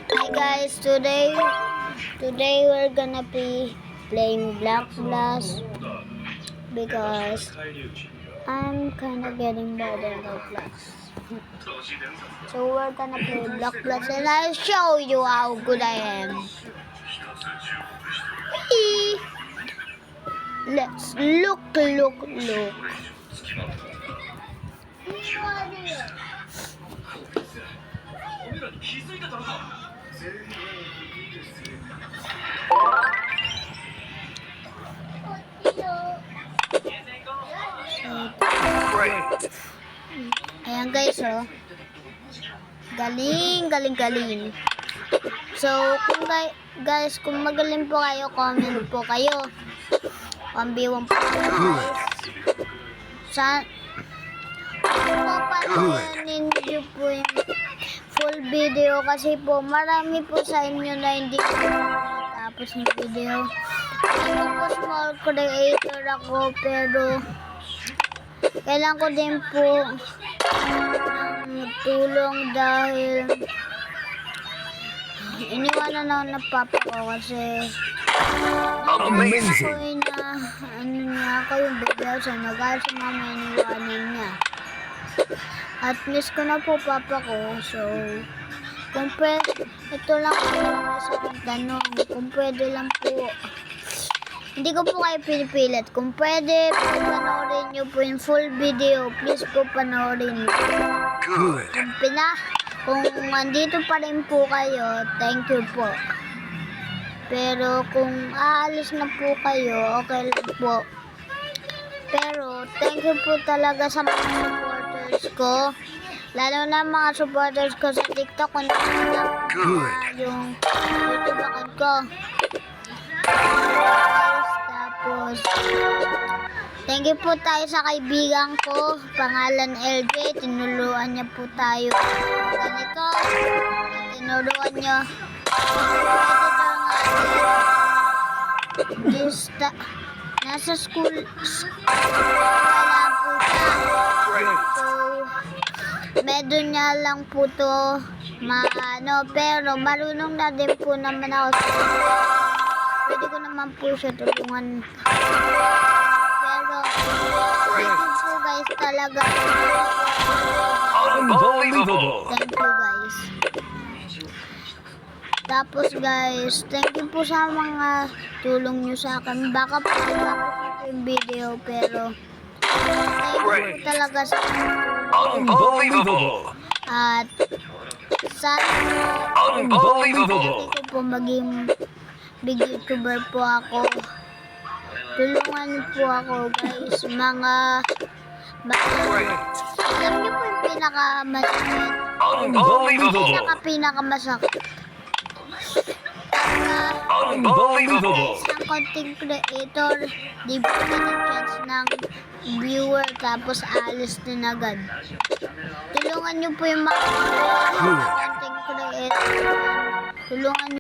Hi guys, today we're gonna be playing Block Blast because I'm kinda getting bored of Roblox. So we're gonna play Block Blast and I'll show you how good I am. Whee! Let's look. Ayan guys, oh. Galing. So, kung magaling po kayo, comment po kayo. 1v1 po guys. Papanoodin niyo po yung full video kasi po marami po sa inyo na hindi po tapos yung video. Ako po small creator ako pero kailangan ko din po ng tulong dahil iniwanan ako ng papa ko kasi Amazing. niya ako yung bigla sa nag-aaral sa mama, iniwanan niya. At miss ko na po papa ko, so kung pwede, ito lang po sa tanong, kung pwede lang po, hindi ko po kayo pinipilit, kung pwede po panoorin nyo po yung full video, please po panoorin nyo. Good. Kung andito pa rin po kayo, thank you po. Pero kung aalis na po kayo, okay lang po. Pero thank you po talaga sa mga supporters ko. Lalo na mga supporters ko sa TikTok. Kung yung YouTube account ko. Tapos, thank you po tayo sa kaibigan ko. Pangalan LJ. Tinuluan niya po tayo. Ganito. Tinuluan niya. Nasa school wala po siya. So, medyo niya lang po to pero marunong na din po naman ako. Pwede ko naman po siya tulungan. Pero, thank you po guys talaga. Unbelievable. Thank you guys. Tapos guys, thank you po sa mga tulong nyo sa akin. Baka po yung video pero thank you po talaga sa Unbelievable. at sana Unbelievable. hindi ko po maging big YouTuber po ako. Tulungan niyo po ako guys. Alam niyo po yung pinakamasakit. Unbelievable. Pinakamasakit. Unbelievable. Isang content creator, di ba chance ng viewer tapos alis din agad. Tulungan niyo po yung mga content creator. Tulungan niyo.